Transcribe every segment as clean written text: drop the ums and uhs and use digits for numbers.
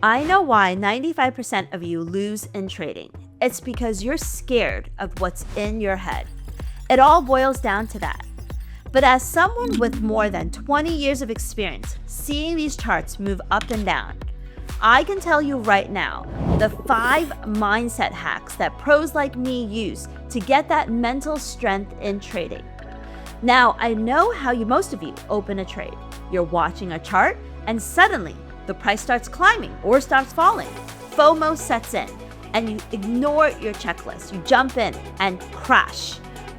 I know why 95% of you lose in trading. It's because you're scared of what's in your head. It all boils down to that. But as someone with more than 20 years of experience seeing these charts move up and down, I can tell you right now the 5 mindset hacks that pros like me use to get that mental strength in trading. Now, I know how most of you open a trade. You're watching a chart and suddenly the price starts climbing or stops falling. FOMO sets in and you ignore your checklist. You jump in and crash.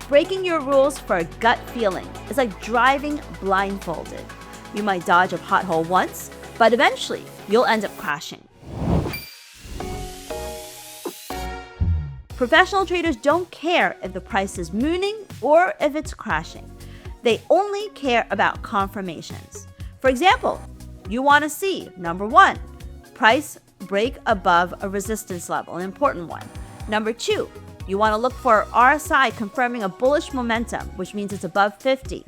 Breaking your rules for a gut feeling is like driving blindfolded. You might dodge a pothole once, but eventually you'll end up crashing. Professional traders don't care if the price is mooning or if it's crashing. They only care about confirmations. For example, you want to see, number 1, price break above a resistance level, an important one. Number 2, you want to look for RSI confirming a bullish momentum, which means it's above 50.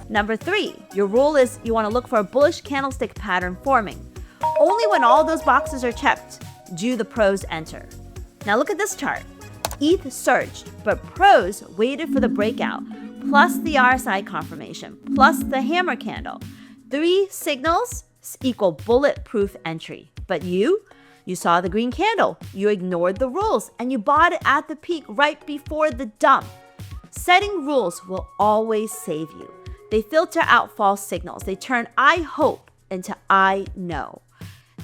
Number 3, your rule is you want to look for a bullish candlestick pattern forming. Only when all those boxes are checked do the pros enter. Now look at this chart. ETH surged, but pros waited for the breakout, plus the RSI confirmation, plus the hammer candle. 3 signals equal bulletproof entry. But you saw the green candle, you ignored the rules, and you bought it at the peak right before the dump. Setting rules will always save you. They filter out false signals. They turn I hope into I know.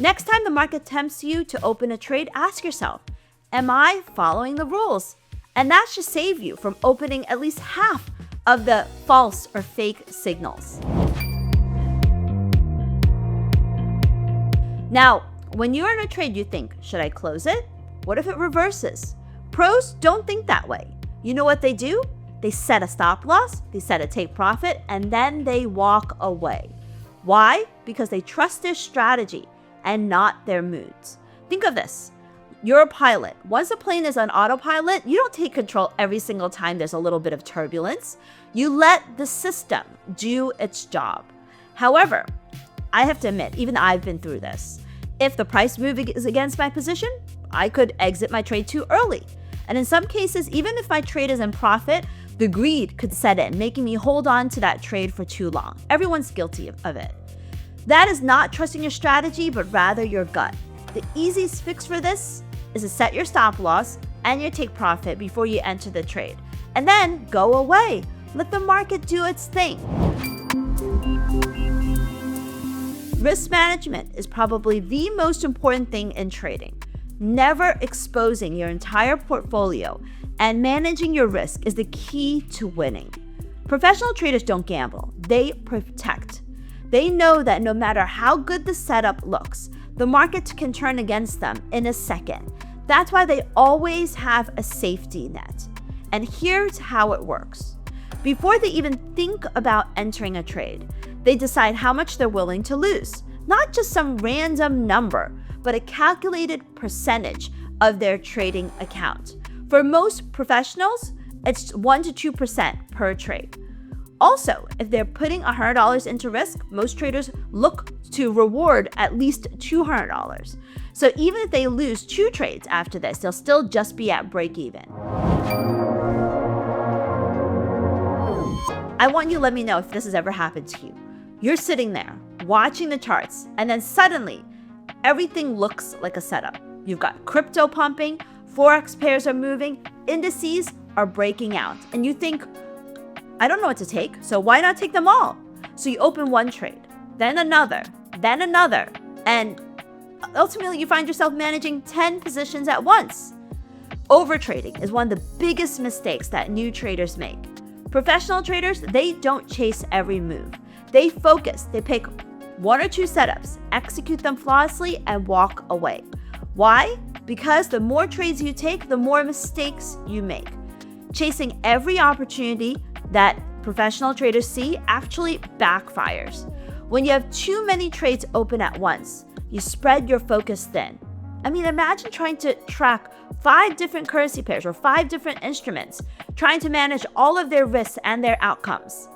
Next time the market tempts you to open a trade, ask yourself, am I following the rules? And that should save you from opening at least half of the false or fake signals. Now, when you're in a trade, you think, should I close it? What if it reverses? Pros don't think that way. You know what they do? They set a stop loss, they set a take profit, and then they walk away. Why? Because they trust their strategy and not their moods. Think of this. You're a pilot. Once a plane is on autopilot, you don't take control every single time there's a little bit of turbulence. You let the system do its job. However, I have to admit, even I've been through this. If the price move is against my position, I could exit my trade too early. And in some cases, even if my trade is in profit, the greed could set in, making me hold on to that trade for too long. Everyone's guilty of it. That is not trusting your strategy, but rather your gut. The easiest fix for this is to set your stop loss and your take profit before you enter the trade. And then go away. Let the market do its thing. Risk management is probably the most important thing in trading. Never exposing your entire portfolio and managing your risk is the key to winning. Professional traders don't gamble, they protect. They know that no matter how good the setup looks, the market can turn against them in a second. That's why they always have a safety net. And here's how it works. Before they even think about entering a trade, they decide how much they're willing to lose. Not just some random number, but a calculated percentage of their trading account. For most professionals, it's 1 to 2% per trade. Also, if they're putting $100 into risk, most traders look to reward at least $200. So even if they lose 2 trades after this, they'll still just be at break even. I want you to let me know if this has ever happened to you. You're sitting there watching the charts, and then suddenly everything looks like a setup. You've got crypto pumping, forex pairs are moving, indices are breaking out, and you think, I don't know what to take, so why not take them all? So you open one trade, then another, and ultimately you find yourself managing 10 positions at once. Overtrading is one of the biggest mistakes that new traders make. Professional traders, they don't chase every move. They focus, they pick 1 or 2 setups, execute them flawlessly, and walk away. Why? Because the more trades you take, the more mistakes you make. Chasing every opportunity that professional traders see actually backfires. When you have too many trades open at once, you spread your focus thin. I mean, imagine trying to track 5 different currency pairs or 5 different instruments, trying to manage all of their risks and their outcomes.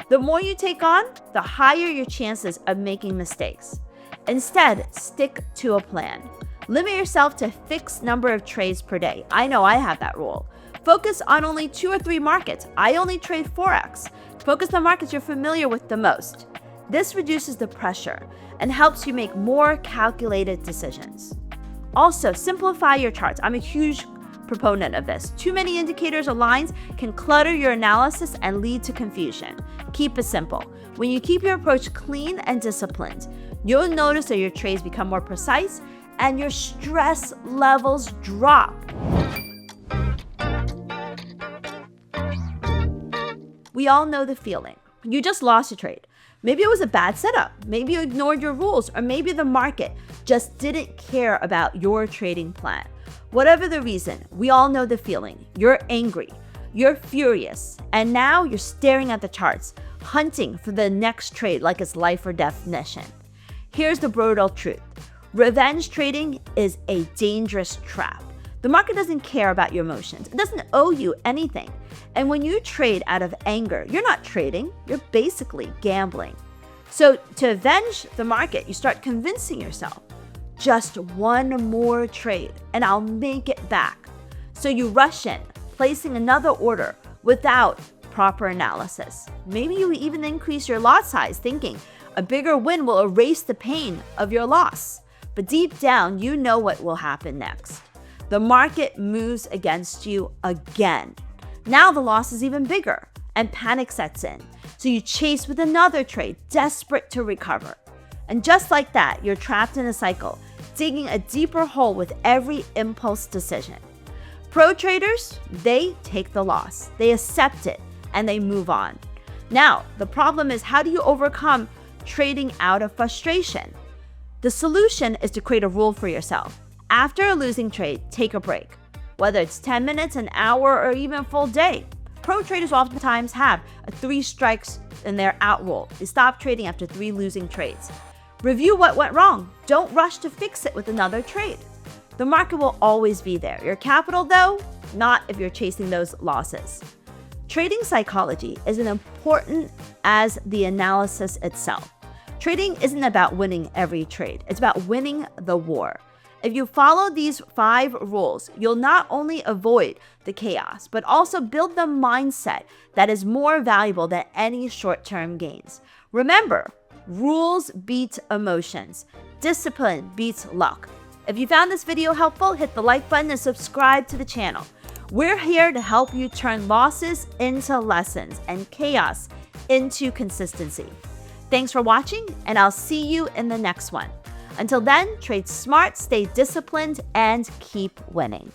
The more you take on, the higher your chances of making mistakes. Instead, stick to a plan. Limit yourself to a fixed number of trades per day. I know I have that rule. Focus on only 2 or 3 markets. I only trade forex. Focus on markets you're familiar with the most. This reduces the pressure and helps you make more calculated decisions. Also, simplify your charts. I'm a huge proponent of this. Too many indicators or lines can clutter your analysis and lead to confusion. Keep it simple. When you keep your approach clean and disciplined, you'll notice that your trades become more precise and your stress levels drop. We all know the feeling. You just lost a trade. Maybe it was a bad setup. Maybe you ignored your rules, or maybe the market just didn't care about your trading plan. Whatever the reason, we all know the feeling. You're angry, you're furious, and now you're staring at the charts, hunting for the next trade like it's life or death mission. Here's the brutal truth. Revenge trading is a dangerous trap. The market doesn't care about your emotions. It doesn't owe you anything. And when you trade out of anger, you're not trading, you're basically gambling. So to avenge the market, you start convincing yourself, just one more trade and I'll make it back. So you rush in, placing another order without proper analysis. Maybe you even increase your lot size, thinking a bigger win will erase the pain of your loss. But deep down, you know what will happen next. The market moves against you again. Now the loss is even bigger and panic sets in. So you chase with another trade, desperate to recover. And just like that, you're trapped in a cycle, digging a deeper hole with every impulse decision. Pro traders, they take the loss, they accept it, and they move on. Now, the problem is, how do you overcome trading out of frustration? The solution is to create a rule for yourself. After a losing trade, take a break. Whether it's 10 minutes, an hour, or even a full day. Pro traders oftentimes have a 3 strikes and they're out rule. They stop trading after 3 losing trades. Review what went wrong. Don't rush to fix it with another trade. The market will always be there. Your capital, though, not if you're chasing those losses. Trading psychology is as important as the analysis itself. Trading isn't about winning every trade. It's about winning the war. If you follow these 5 rules, you'll not only avoid the chaos, but also build the mindset that is more valuable than any short-term gains. Remember, rules beat emotions. Discipline beats luck. If you found this video helpful, hit the like button and subscribe to the channel. We're here to help you turn losses into lessons and chaos into consistency. Thanks for watching, and I'll see you in the next one. Until then, trade smart, stay disciplined, and keep winning.